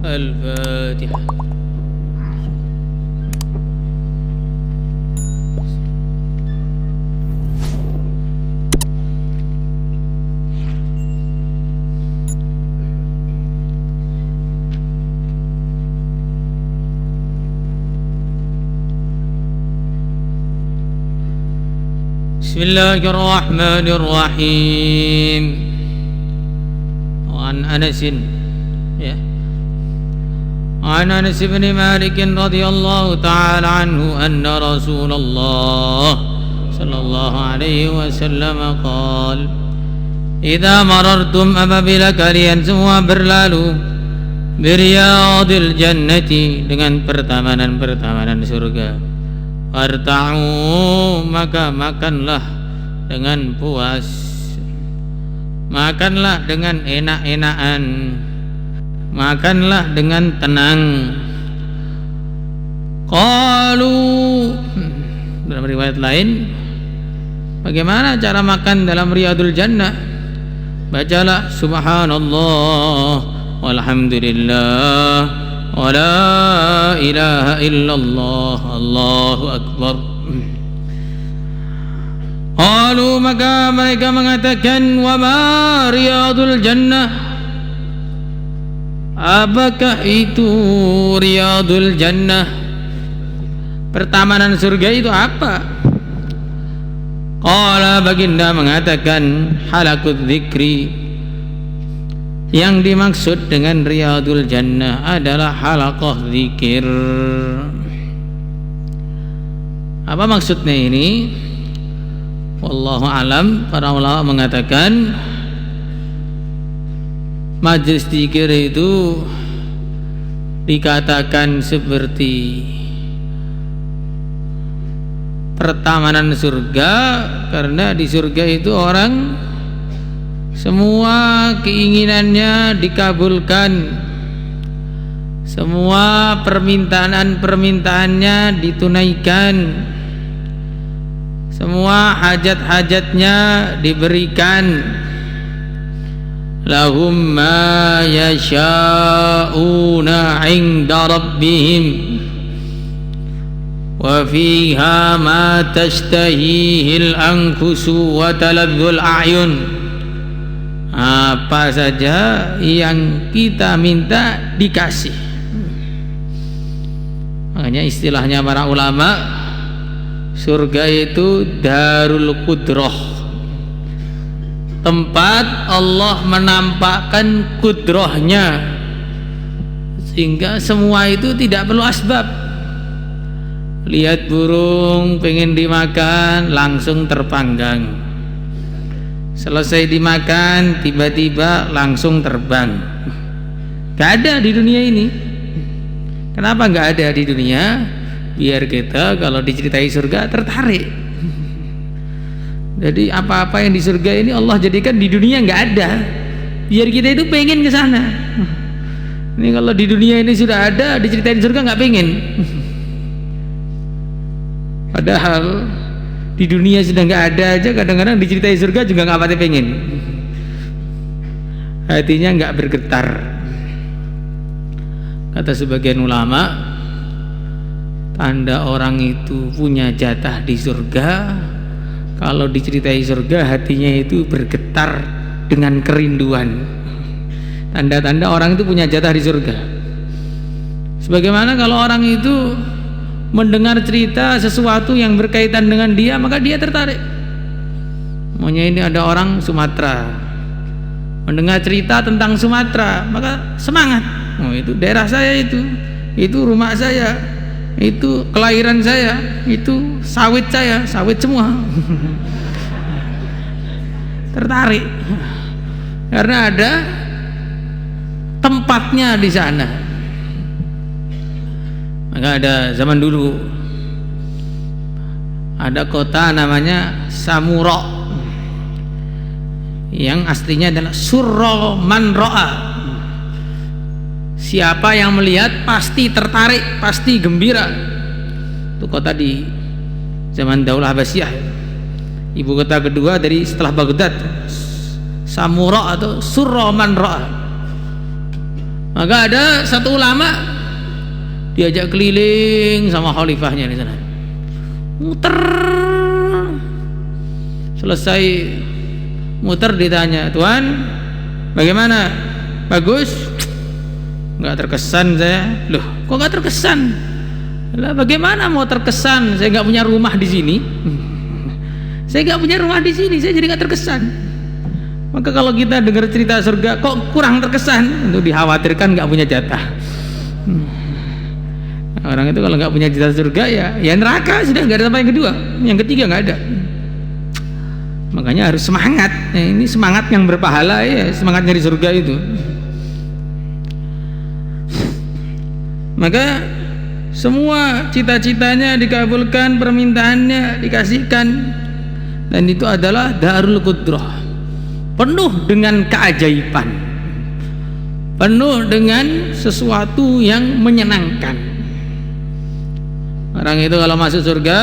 الفاتحة. بسم الله الرحمن الرحيم. وعن أنس عن أنس بن مالك رضي الله تعالى عنه أن رسول الله صلى الله عليه وسلم قال إذا مررتم apabila kalian semua berlalu biryadil jannati dengan pertamanan-pertamanan surga, warta'u maka makanlah dengan puas, makanlah dengan enak-enakan, makanlah dengan tenang. Qalu, dalam riwayat lain, bagaimana cara makan dalam riyadul jannah? Bacalah subhanallah walhamdulillah wa la ilaha illallah Allahu akbar. Qalu maka mereka mengatakan wa ma riyadul jannah, apakah itu riyadul jannah, pertamanan surga itu apa? Qala baginda mengatakan halakut dzikri, yang dimaksud dengan riyadul jannah adalah halaqah zikir. Apa maksudnya ini? Wallahu alam. Para ulama mengatakan majelis zikir itu dikatakan seperti pertamanan surga, karena di surga itu orang semua keinginannya dikabulkan, semua permintaan-permintaannya ditunaikan, semua hajat-hajatnya diberikan. Lahum ma yasha'una 'inda rabbihim wa fiha ma tashtahihil anfusu wa talazzul a'yun. Apa saja yang kita minta dikasih. Makanya istilahnya para ulama, surga itu darul qudrah, tempat Allah menampakkan kudrahnya, sehingga semua itu tidak perlu asbab. Lihat burung pengen dimakan langsung terpanggang, selesai dimakan tiba-tiba langsung terbang. Gak ada di dunia ini. Kenapa gak ada di dunia? Biar kita kalau diceritai surga tertarik. Jadi apa-apa yang di surga ini Allah jadikan di dunia gak ada, biar kita itu pengen ke sana. Ini kalau di dunia ini sudah ada, diceritain surga gak pengen. Padahal di dunia sudah nggak ada aja, kadang-kadang diceritai surga juga nggak pati pengen, hatinya nggak bergetar. Kata sebagian ulama, tanda orang itu punya jatah di surga kalau diceritai surga hatinya itu bergetar dengan kerinduan. Tanda-tanda orang itu punya jatah di surga. Sebagaimana kalau orang itu mendengar cerita sesuatu yang berkaitan dengan dia, maka dia tertarik. Maunya ini ada orang Sumatera, mendengar cerita tentang Sumatera, maka semangat. Oh, itu daerah saya, itu rumah saya, itu kelahiran saya, itu sawit saya, sawit semua. Tertarik karena ada tempatnya di sana. Maka ada zaman dulu ada kota namanya Samura, yang aslinya adalah surra man ra'a. Siapa yang melihat pasti tertarik, pasti gembira. Itu kota di zaman Daulah Abbasiyah, ibu kota kedua dari setelah Baghdad. Samura atau surra man ra'a. Maka ada satu ulama diajak keliling sama khalifahnya di sana, muter. Selesai muter ditanya, "Tuan, bagaimana? Bagus?" "Nggak terkesan saya." "Loh, kok nggak terkesan?" "Lah bagaimana mau terkesan? Saya nggak punya rumah di sini." "Saya nggak punya rumah di sini, saya jadi nggak terkesan." Maka kalau kita dengar cerita surga kok kurang terkesan, itu dikhawatirkan nggak punya jatah. Orang itu kalau nggak punya jatah surga ya neraka, sudah nggak ada tempat yang kedua, yang ketiga nggak ada. Makanya harus semangat. Ini semangat yang berpahala ya, semangat nyari surga itu. Maka semua cita-citanya dikabulkan, permintaannya dikasihkan, dan itu adalah Darul Qudrah, penuh dengan keajaiban, penuh dengan sesuatu yang menyenangkan. Orang itu kalau masuk surga,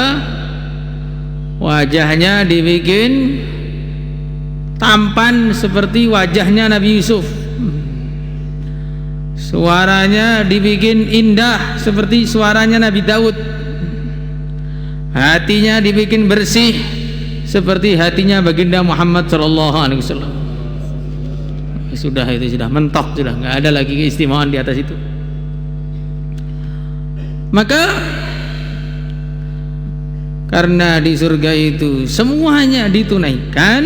wajahnya dibikin tampan seperti wajahnya Nabi Yusuf, suaranya dibikin indah seperti suaranya Nabi Daud, hatinya dibikin bersih seperti hatinya baginda Muhammad SAW. Sudah, itu sudah mentok, sudah nggak ada lagi keistimewaan di atas itu. Maka karena di surga itu semuanya ditunaikan,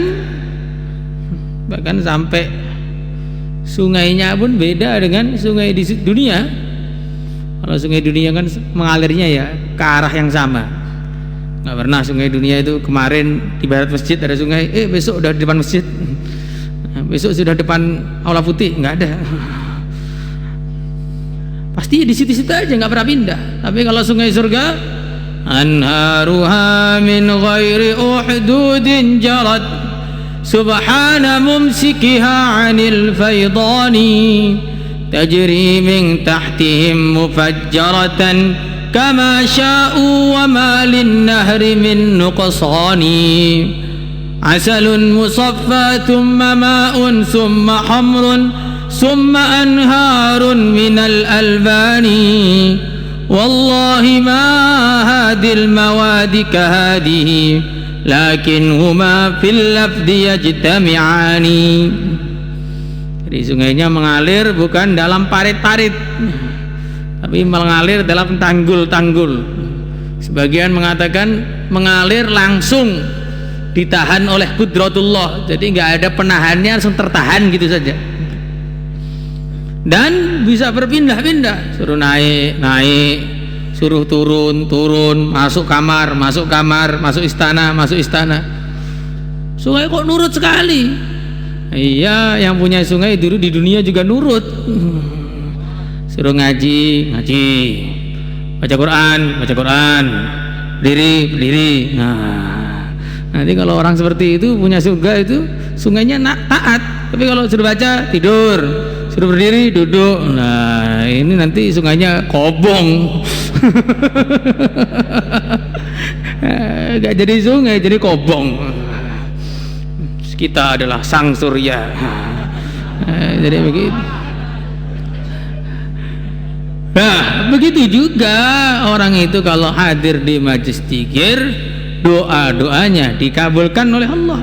bahkan sampai sungainya pun beda dengan sungai di dunia. Kalau sungai dunia kan mengalirnya ya ke arah yang sama. Nggak pernah sungai dunia itu kemarin di barat masjid ada sungai, besok udah di depan masjid, besok sudah depan aula putih, nggak ada. Pasti di situ-situ aja, nggak pernah pindah. Tapi kalau sungai surga, anharuha min ghairi uhdudin jarat subhana mumsikiha anil faydani tajri min tahtihim mufajjaratan kama sya'u wa ma lin nahri min nuqsani asalun musaffa thumma ma'un thumma hamrun thumma anharun minal albani wallahi ma hadil mawadi kahadihi lakinhuma fil lafdi yajtami'ani. Jadi sungainya mengalir bukan dalam parit-parit, tapi mengalir dalam tanggul-tanggul. Sebagian mengatakan mengalir langsung, ditahan oleh kudratullah, jadi nggak ada penahannya, langsung tertahan gitu saja. Dan bisa berpindah-pindah, suruh naik, suruh turun, masuk kamar, masuk istana. Sungai kok nurut sekali. Iya, yang punya sungai dulu di dunia juga nurut. Suruh ngaji, baca Quran, berdiri. Nah, nanti kalau orang seperti itu punya surga itu sungainya taat. Tapi kalau suruh baca tidur, suruh berdiri duduk, nah ini nanti sungainya kobong. Gak jadi sungai, jadi kobong. Kita adalah sang surya. Jadi begitu. Nah, begitu juga orang itu kalau hadir di majlis dzikir, doa-doanya dikabulkan oleh Allah.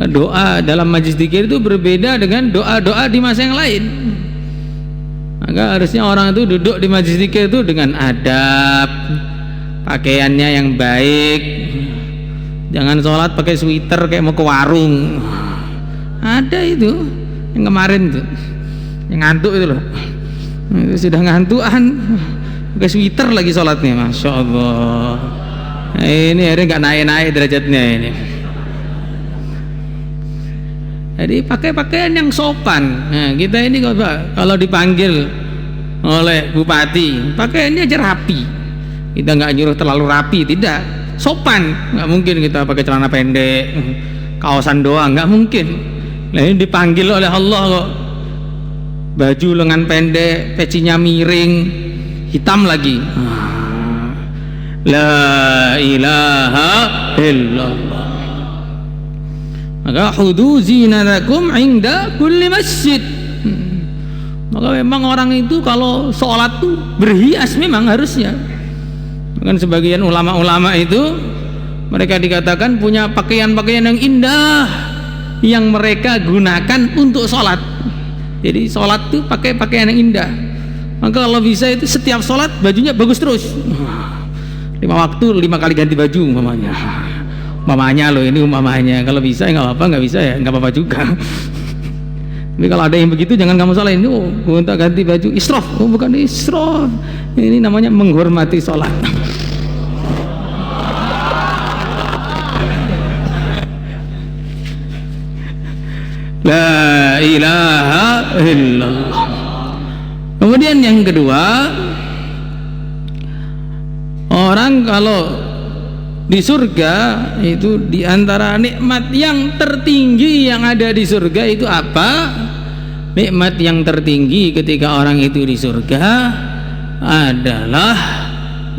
Doa dalam majlis dzikir itu berbeda dengan doa-doa di masa yang lain. Maka harusnya orang itu duduk di majlis dzikir itu dengan adab, pakaiannya yang baik. Jangan sholat pakai sweater kayak mau ke warung. Ada itu yang kemarin tuh, yang ngantuk itu loh. Itu sudah ngantukan pakai sweater lagi sholatnya, masya Allah. Nah, ini akhirnya nggak naik-naik derajatnya ini. Jadi pakai pakaian yang sopan. Nah, kita ini kalau dipanggil oleh bupati, pakaiannya aja rapi. Kita nggak nyuruh terlalu rapi, tidak, sopan. Nggak mungkin kita pakai celana pendek, kaosan doang, nggak mungkin. Nah, ini dipanggil oleh Allah kok, baju lengan pendek, pecinya miring, hitam lagi. La ilaha illallah. Maka hudu zinatakum inda kulli masjid Maka memang orang itu kalau sholat tuh berhias memang harusnya. Kan sebagian ulama-ulama itu mereka dikatakan punya pakaian-pakaian yang indah yang mereka gunakan untuk sholat. Jadi sholat tuh pakai pakaian yang indah. Maka kalau bisa itu setiap sholat bajunya bagus terus. 5 waktu 5 kali ganti baju umpamanya. Umpamanya loh, ini umpamanya. Kalau bisa ya nggak apa-apa, nggak bisa ya nggak apa-apa juga. Tapi kalau ada yang begitu jangan kamu salahin. Oh, minta ganti baju israf. Oh, bukan israf. Ini namanya menghormati sholat. La ilaha illallah. Kemudian yang kedua, orang kalau di surga itu diantara nikmat yang tertinggi yang ada di surga itu apa? Nikmat yang tertinggi ketika orang itu di surga adalah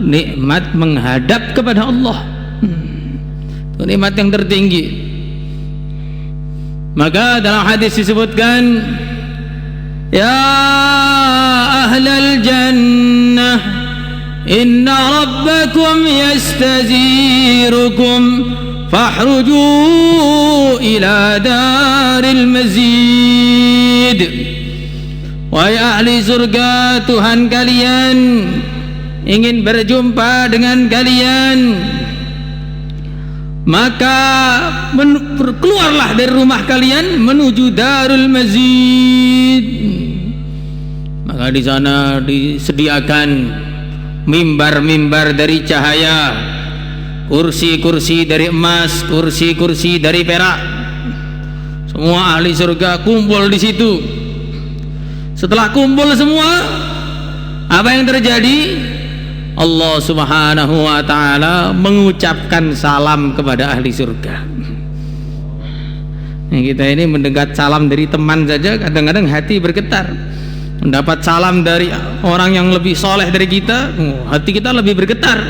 nikmat menghadap kepada Allah. Itu nikmat yang tertinggi. Maka dalam hadis disebutkan, ya ahlal jannah inna rabbakum yastazirukum fahruju ila daril mazid. Wahai ahli surga, Tuhan kalian ingin berjumpa dengan kalian, maka keluarlah dari rumah kalian menuju darul mazid. Maka di sana disediakan mimbar-mimbar dari cahaya, kursi-kursi dari emas, kursi-kursi dari perak. Semua ahli surga kumpul di situ. Setelah kumpul semua, apa yang terjadi? Allah Subhanahu wa ta'ala mengucapkan salam kepada ahli surga. Kita ini mendengar salam dari teman saja kadang-kadang hati bergetar. Mendapat salam dari orang yang lebih soleh dari kita, hati kita lebih bergetar.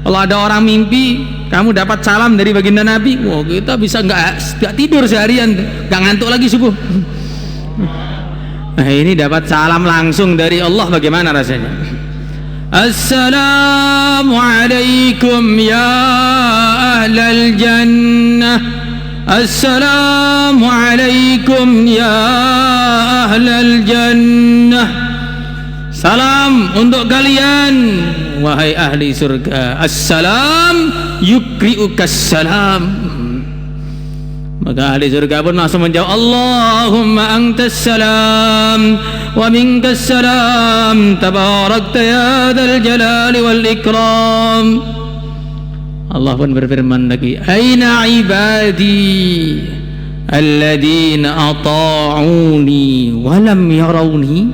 Kalau ada orang mimpi kamu dapat salam dari baginda Nabi, kita bisa nggak tidur seharian, nggak ngantuk lagi subuh. Nah, ini dapat salam langsung dari Allah, bagaimana rasanya? Assalamualaikum ya ahlal jannah, Assalamualaikum ya ahlal jannah. Salam untuk kalian wahai ahli surga. Assalam yukri'ukas salam. Maka ahli surga pun langsung menjawab, Allahumma antas salam wa minkas salam tabarakta ya dzal jalali wal ikram. Allah pun berfirman lagi, aina ibadi alladzina ata'uni wa lam yarawni.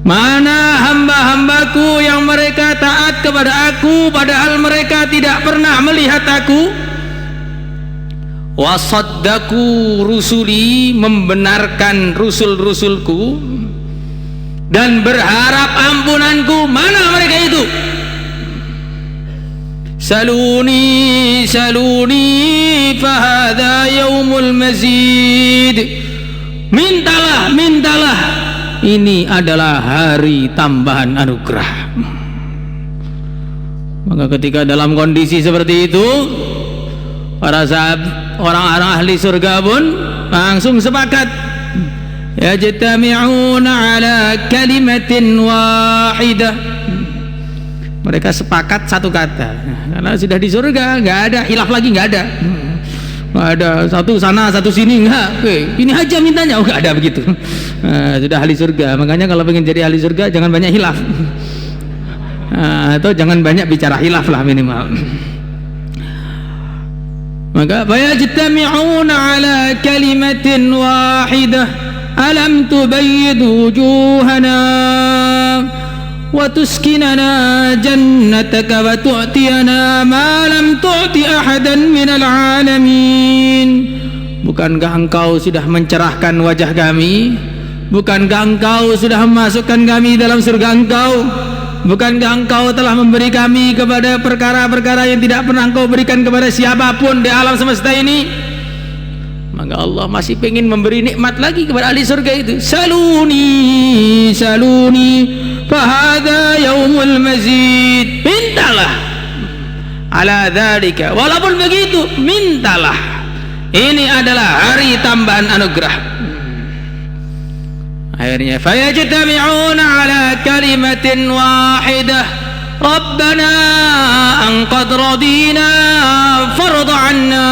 Mana hamba-hambaku yang mereka taat kepada aku padahal mereka tidak pernah melihat aku? Wasaddaku rusuli, membenarkan rusul-rusulku dan berharap ampunanku. Mana mereka itu? Saluni saluni fahadha yaumul mazid. Mintalah, mintalah, ini adalah hari tambahan anugerah. Maka ketika dalam kondisi seperti itu, para sahabat, orang-orang ahli surga pun langsung sepakat, yajtami'una ala kalimatin wahidah. Mereka sepakat satu kata, karena sudah di surga nggak ada khilaf lagi, nggak ada satu sana satu sini, nggak. Ini aja mintanya, nggak ada begitu. Sudah ahli surga. Makanya kalau pengen jadi ahli surga jangan banyak khilaf, atau jangan banyak bicara khilaf lah minimal. Maka fayajtami'una ala kalimatin wahidah alam tubayyid wujuhana wa tuskinana jannataka wa tu'tiyana ma lam tu'ti ahadan minal alamin. Bukankah engkau sudah mencerahkan wajah kami? Bukankah engkau sudah memasukkan kami dalam surga engkau? Bukankah engkau telah memberi kami kepada perkara-perkara yang tidak pernah engkau berikan kepada siapapun di alam semesta ini? Maka Allah masih pengen memberi nikmat lagi kepada ahli surga itu. Saluni, saluni, fahada yaumul mazid. Mintalah. Ala dzalika. Walaupun begitu, mintalah. Ini adalah hari tambahan anugerah. Akhirnya fayajtami'una ala kalimatin wahidah. Rabbana anqad radina farda 'anna.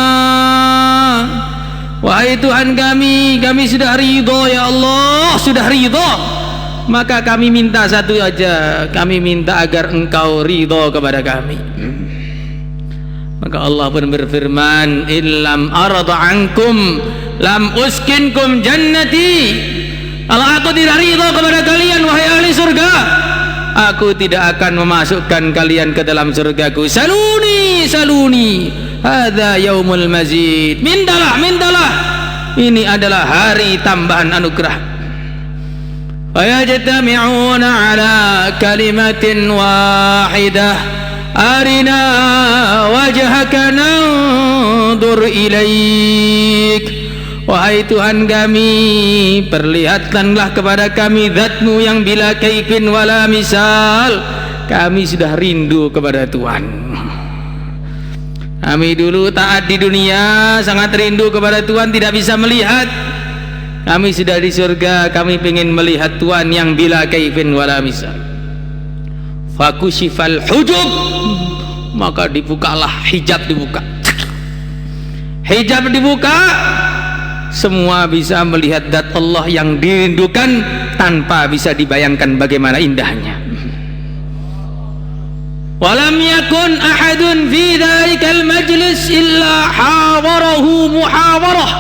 Wahai Tuhan kami sudah ridho ya Allah, sudah ridho. Maka kami minta satu aja, kami minta agar Engkau ridho kepada kami. Maka Allah pun berfirman, illam arda ankum lam uskinkum jannati. Kalau aku tidak ridho kepada kalian wahai ahli surga, aku tidak akan memasukkan kalian ke dalam surgaku. Saluni, saluni, hadza yaumul mazid. Mintalah, mintalah. Ini adalah hari tambahan anugerah. Fayajtami'una ala kalimatin wahidah. Arina wajhaka nandur ilaik. Wahai Tuhan kami, perlihatkanlah kepada kami zatmu yang bila kaifin wala misal. Kami sudah rindu kepada Tuhan. Kami dulu taat di dunia, sangat rindu kepada Tuhan, tidak bisa melihat. Kami sudah di surga, kami ingin melihat Tuhan yang bila kaifin wala misal. Fakushifal hujub, maka dibukalah hijab, dibuka. Hijab dibuka, semua bisa melihat zat Allah yang dirindukan tanpa bisa dibayangkan bagaimana indahnya. Walam yakun ahadun fi dzalikal majlis illa hawarahu muhawarah.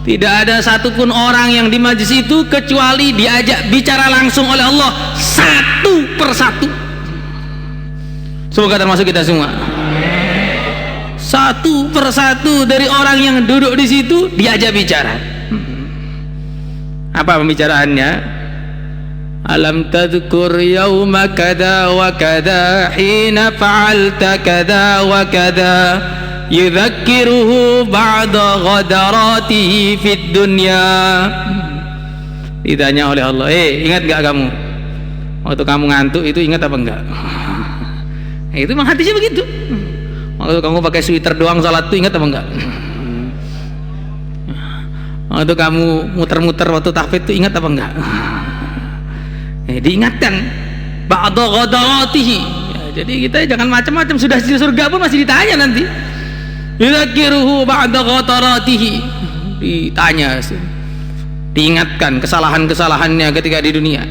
Tidak ada satupun orang yang di majlis itu kecuali diajak bicara langsung oleh Allah satu persatu. Semoga termasuk kita semua. Satu persatu dari orang yang duduk di situ diajak bicara. Apa pembicaraannya? Alam tadhkur yawma kada wa kada hina fa'alta kada wa kada yudhakkiruhu ba'da ghadaratihi fid dunya. Ditanya oleh Allah, ingat gak kamu waktu kamu ngantuk itu, ingat apa enggak? Itu memang hatinya begitu. Waktu kamu pakai sweater doang salat itu, ingat apa enggak? Waktu kamu muter-muter waktu tahfidz itu, ingat apa enggak? Diingatkan ba'da ghadaratihi. Jadi kita jangan macam-macam, sudah di surga pun masih ditanya nanti. Yudzakiruhu ba'da ghadaratihi. Ditanya, diingatkan kesalahan-kesalahannya ketika di dunia.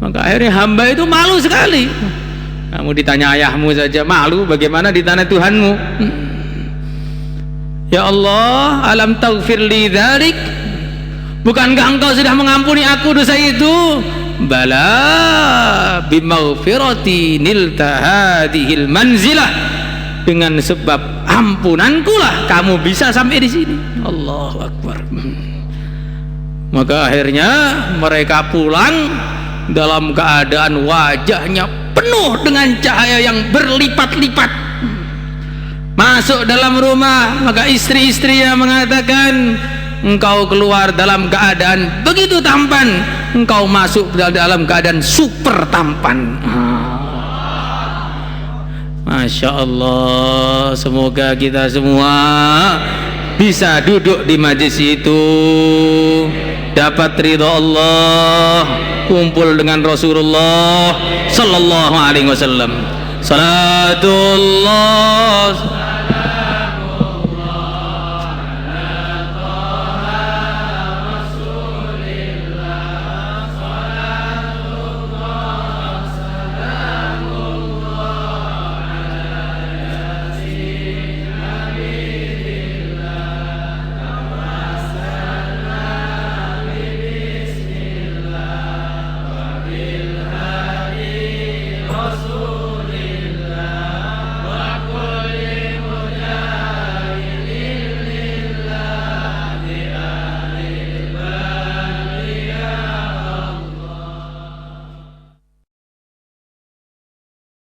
Maka akhirnya hamba itu malu sekali. Kamu ditanya ayahmu saja malu, bagaimana ditanya Tuhanmu? Ya Allah, alam taghfir li dzalik? Bukankah Engkau sudah mengampuni aku dosa itu? Bala bimaghfirati nilta hadhil manzilah. Dengan sebab ampunanku lah kamu bisa sampai di sini. Allahu Akbar. Maka akhirnya mereka pulang dalam keadaan wajahnya penuh dengan cahaya yang berlipat-lipat. Masuk dalam rumah, maka istri-istrinya mengatakan, engkau keluar dalam keadaan begitu tampan, engkau masuk dalam keadaan super tampan. Masya Allah. Semoga kita semua bisa duduk di majlis itu, dapat ridha Allah, kumpul dengan Rasulullah sallallahu alaihi wasallam. Salatullah